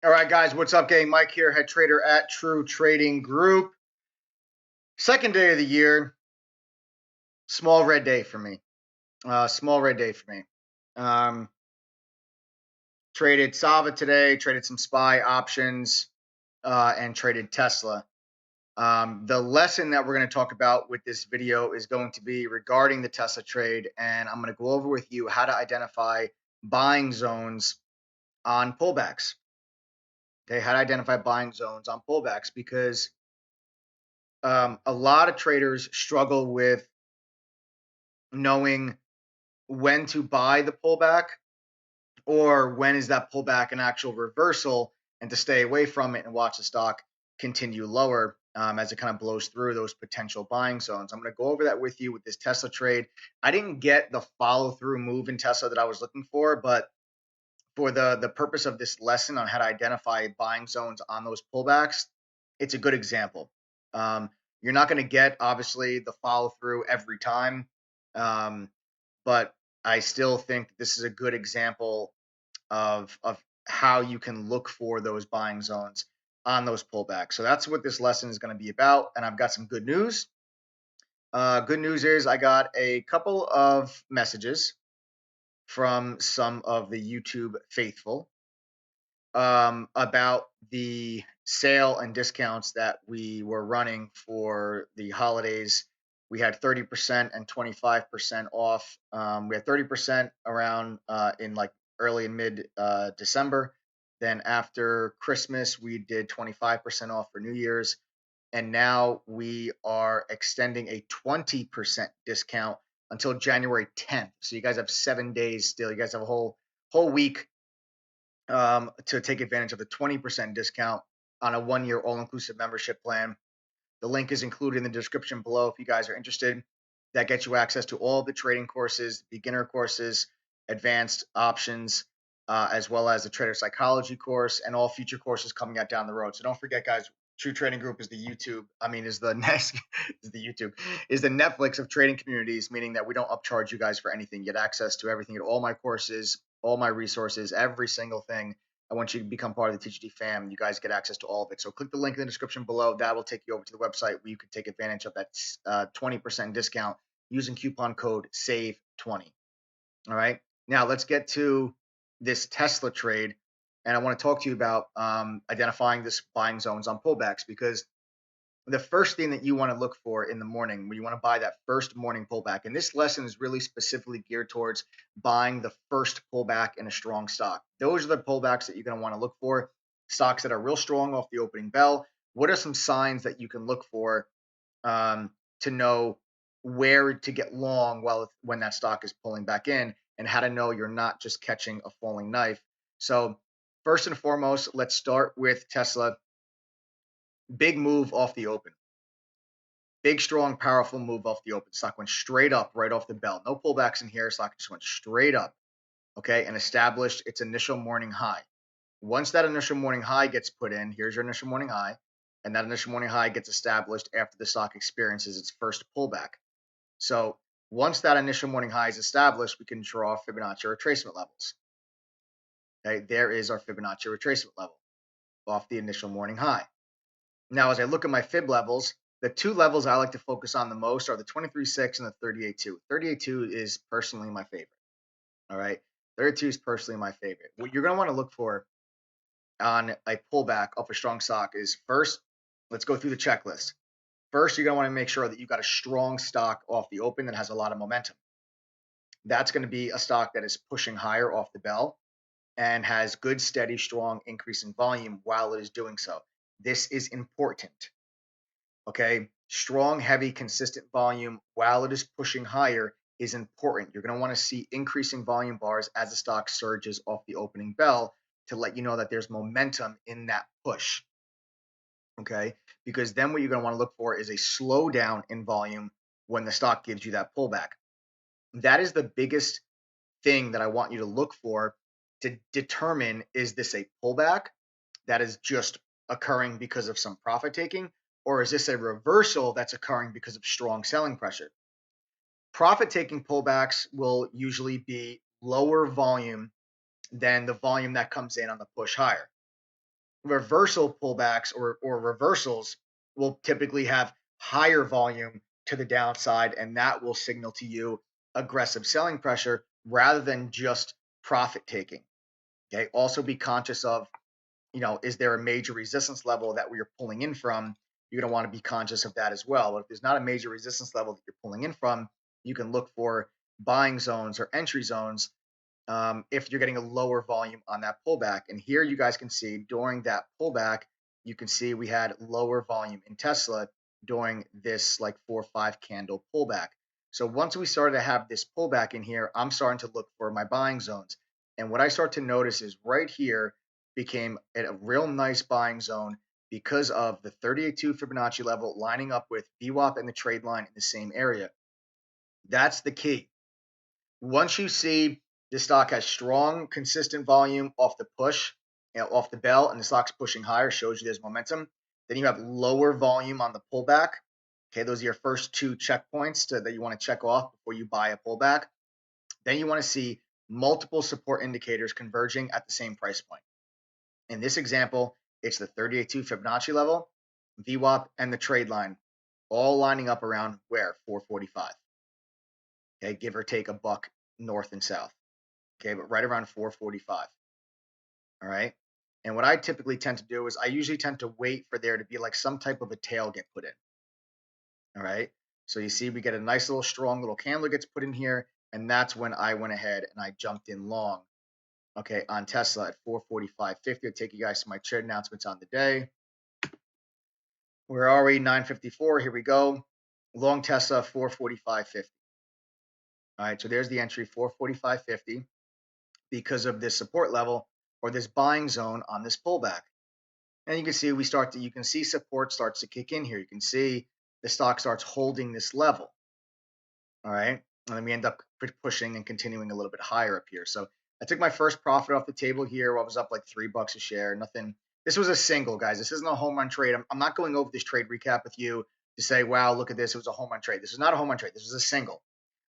All right, guys, what's up, gang? Mike here, head trader at True Trading Group. Second day of the year, small red day for me. Small red day for me. Um, Traded Sava today, traded some SPY options, and traded Tesla. The lesson that we're going to talk about with this video is going to be regarding the Tesla trade, and I'm going to go over with you how to identify buying zones on pullbacks. Okay, how to identify buying zones on pullbacks because a lot of traders struggle with knowing when to buy the pullback or when is that pullback an actual reversal and to stay away from it and watch the stock continue lower as it kind of blows through those potential buying zones. I'm going to go over that with you with this Tesla trade. I didn't get the follow through move in Tesla that I was looking for, but for the purpose of this lesson on how to identify buying zones on those pullbacks, it's a good example. Um, you're not going to get obviously the follow through every time, um, but I still think this is a good example of how you can look for those buying zones on those pullbacks. So that's what this lesson is going to be about, and I've got some good news. Good news is I got a couple of messages from some of the YouTube faithful about the sale and discounts that we were running for the holidays. We had 30% and 25% off. We had 30% around in like early and mid December. Then after Christmas, we did 25% off for New Year's. And now we are extending a 20% discount until January 10th. So you guys have 7 days still. You guys have a whole week to take advantage of the 20% discount on a 1 year all inclusive membership plan. The link is included in the description below if you guys are interested. That gets you access to all the trading courses, beginner courses, advanced options, as well as the trader psychology course and all future courses coming out down the road. So don't forget, guys, True Trading Group is the YouTube. I mean, is the next is the YouTube is the Netflix of trading communities, meaning that we don't upcharge you guys for anything. You get access to everything, at all my courses, all my resources, every single thing. I want you to become part of the TGT fam. You guys get access to all of it. So click the link in the description below. That will take you over to the website where you can take advantage of that 20% discount using coupon code SAVE20. All right. Now let's get to this Tesla trade. And I want to talk to you about identifying this buying zones on pullbacks, because the first thing that you want to look for in the morning when you want to buy that first morning pullback, and this lesson is really specifically geared towards buying the first pullback in a strong stock. Those are the pullbacks that you're going to want to look for, stocks that are real strong off the opening bell. What are some signs that you can look for to know where to get long when that stock is pulling back in, and how to know you're not just catching a falling knife? So first and foremost, let's start with Tesla. Big move off the open. Big, strong, powerful move off the open. Stock went straight up right off the bell. No pullbacks in here. Stock just went straight up, okay, and established its initial morning high. Once that initial morning high gets put in, here's your initial morning high, and that initial morning high gets established after the stock experiences its first pullback. So once that initial morning high is established, we can draw Fibonacci retracement levels. Okay, there is our Fibonacci retracement level off the initial morning high. Now, as I look at my fib levels, the two levels I like to focus on the most are the 23.6 and the 38.2. 38.2 is personally my favorite. All right. 32 is personally my favorite. What you're going to want to look for on a pullback off a strong stock is, first, let's go through the checklist. First, you're going to want to make sure that you've got a strong stock off the open that has a lot of momentum. That's going to be a stock that is pushing higher off the bell and has good, steady, strong increase in volume while it is doing so. This is important. Okay, strong, heavy, consistent volume while it is pushing higher is important. You're going to want to see increasing volume bars as the stock surges off the opening bell to let you know that there's momentum in that push. Okay, because then what you're going to want to look for is a slowdown in volume when the stock gives you that pullback. That is the biggest thing that I want you to look for to determine, is this a pullback that is just occurring because of some profit taking, or is this a reversal that's occurring because of strong selling pressure? Profit taking pullbacks will usually be lower volume than the volume that comes in on the push higher. reversal pullbacks or reversals will typically have higher volume to the downside, and that will signal to you aggressive selling pressure rather than just profit taking. Okay. Also be conscious of, is there a major resistance level that we're pulling in from? You're going to want to be conscious of that as well. But if there's not a major resistance level that you're pulling in from, you can look for buying zones or entry zones if you're getting a lower volume on that pullback. And here you guys can see during that pullback, you can see we had lower volume in Tesla during this like 4 or 5 candle pullback. So once we started to have this pullback in here, I'm starting to look for my buying zones. And what I start to notice is right here became a real nice buying zone because of the 38.2 Fibonacci level lining up with VWAP and the trade line in the same area. That's the key. Once you see the stock has strong, consistent volume off the push, off the bell, and the stock's pushing higher, shows you there's momentum. Then you have lower volume on the pullback. Okay, those are your first 2 checkpoints that you want to check off before you buy a pullback. Then you want to see multiple support indicators converging at the same price point. In this example, it's the 38.2 Fibonacci level, VWAP, and the trade line, all lining up around where? 445. Okay, give or take a buck north and south. Okay, but right around 445. All right. And what I typically tend to do is I usually tend to wait for there to be like some type of a tail get put in. All right. So you see, we get a nice little strong little candle gets put in here. And that's when I went ahead and I jumped in long. Okay, on Tesla at 445.50. I'll take you guys to my trade announcements on the day. Where are we? 954. Here we go. Long Tesla 445.50. All right, so there's the entry 445.50 because of this support level or this buying zone on this pullback. And you can see you can see support starts to kick in here. You can see the stock starts holding this level. All right. And then we end up pushing and continuing a little bit higher up here. So I took my first profit off the table here. I was up like $3 a share. Nothing. This was a single, guys. This isn't a home run trade. I'm not going over this trade recap with you to say, wow, look at this. It was a home run trade. This is not a home run trade. This was a single.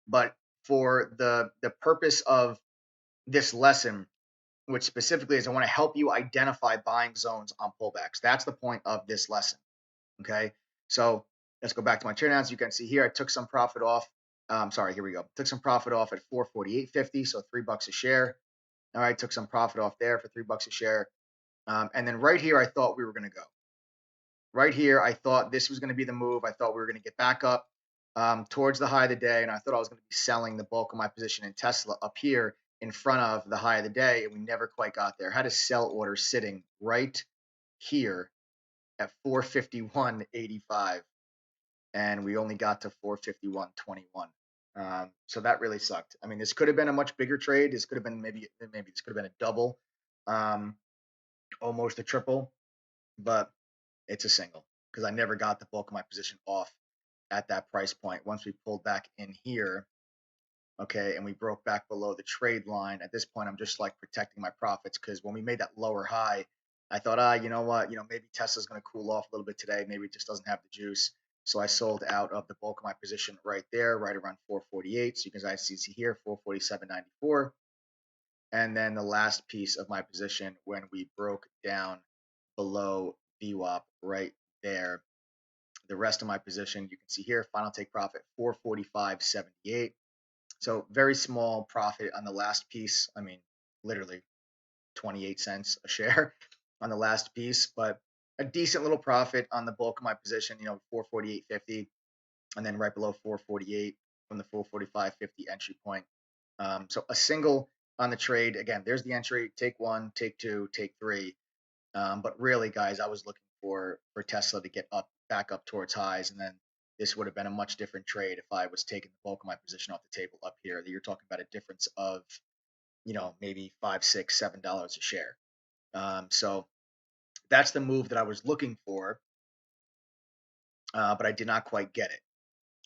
But for the purpose of this lesson, which specifically is I want to help you identify buying zones on pullbacks. That's the point of this lesson. Okay. So let's go back to my trade announcements. You can see here I took some profit off. Sorry, here we go. Took some profit off at 448.50, so $3 a share. All right, took some profit off there for $3 a share. And then right here, I thought we were going to go. Right here, I thought this was going to be the move. I thought we were going to get back up towards the high of the day, and I thought I was going to be selling the bulk of my position in Tesla up here in front of the high of the day, and we never quite got there. I had a sell order sitting right here at 451.85, and we only got to 451.21. So that really sucked. I mean, this could have been a much bigger trade. This could have been maybe this could have been a double, almost a triple, but it's a single because I never got the bulk of my position off at that price point. Once we pulled back in here, okay, and we broke back below the trade line, at this point, I'm just like protecting my profits because when we made that lower high, I thought, you know what, maybe Tesla's going to cool off a little bit today. Maybe it just doesn't have the juice. So I sold out of the bulk of my position right there, right around 448. So you can see here, 447.94. And then the last piece of my position when we broke down below VWAP right there. The rest of my position, you can see here, final take profit, 445.78. So very small profit on the last piece. I mean, literally 28 cents a share on the last piece, but a decent little profit on the bulk of my position, 448.50, and then right below 448 from the 445.50 entry point. So a single on the trade. Again, there's the entry. Take 1, take 2, take 3. But really, guys, I was looking for Tesla to get back up towards highs, and then this would have been a much different trade if I was taking the bulk of my position off the table up here. You're talking about a difference of, maybe $5, $6, $7 a share. So that's the move that I was looking for, but I did not quite get it.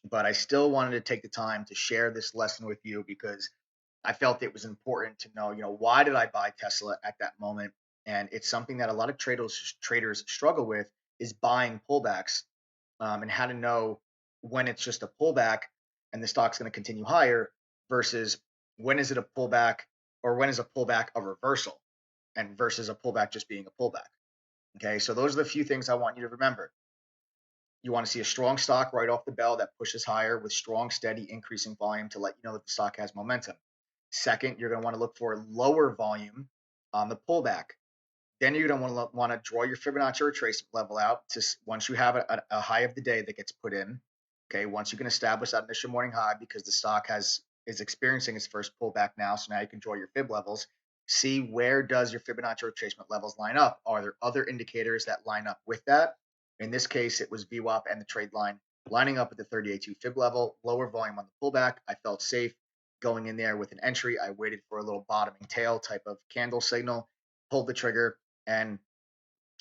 But I still wanted to take the time to share this lesson with you because I felt it was important to know, why did I buy Tesla at that moment? And it's something that a lot of traders struggle with is buying pullbacks and how to know when it's just a pullback and the stock's going to continue higher versus when is it a pullback or when is a pullback a reversal and versus a pullback just being a pullback. Okay, so those are the few things I want you to remember. You want to see a strong stock right off the bell that pushes higher with strong, steady, increasing volume to let you know that the stock has momentum. Second, you're going to want to look for lower volume on the pullback. Then you're going to want to draw your Fibonacci retracement level out to once you have a high of the day that gets put in. Okay, once you can establish that initial morning high because the stock is experiencing its first pullback now, so now you can draw your fib levels. See where does your Fibonacci retracement levels line up? Are there other indicators that line up with that? In this case, it was VWAP and the trade line lining up at the 38.2 fib level, lower volume on the pullback. I felt safe going in there with an entry. I waited for a little bottoming tail type of candle signal, pulled the trigger, and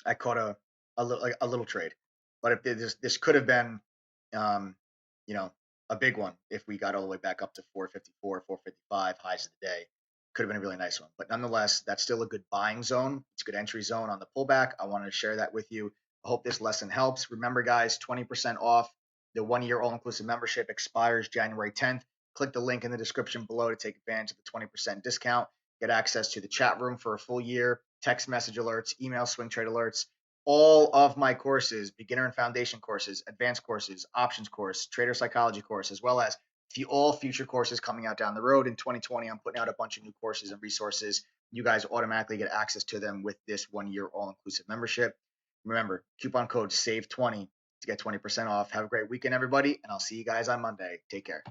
I caught a little trade. But if this could have been, um, you know, a big one if we got all the way back up to 454, 455 highs of the day, could have been a really nice one. But nonetheless, that's still a good buying zone. It's a good entry zone on the pullback. I wanted to share that with you. I hope this lesson helps. Remember, guys, 20% off the 1 year all inclusive membership expires January 10th. Click the link in the description below to take advantage of the 20% discount. Get access to the chat room for a full year, text message alerts, email swing trade alerts, all of my courses, beginner and foundation courses, advanced courses, options course, trader psychology course, as well as all future courses coming out down the road. In 2020, I'm putting out a bunch of new courses and resources. You guys automatically get access to them with this 1 year all-inclusive membership. Remember, coupon code SAVE20 to get 20% off. Have a great weekend, everybody, and I'll see you guys on Monday. Take care.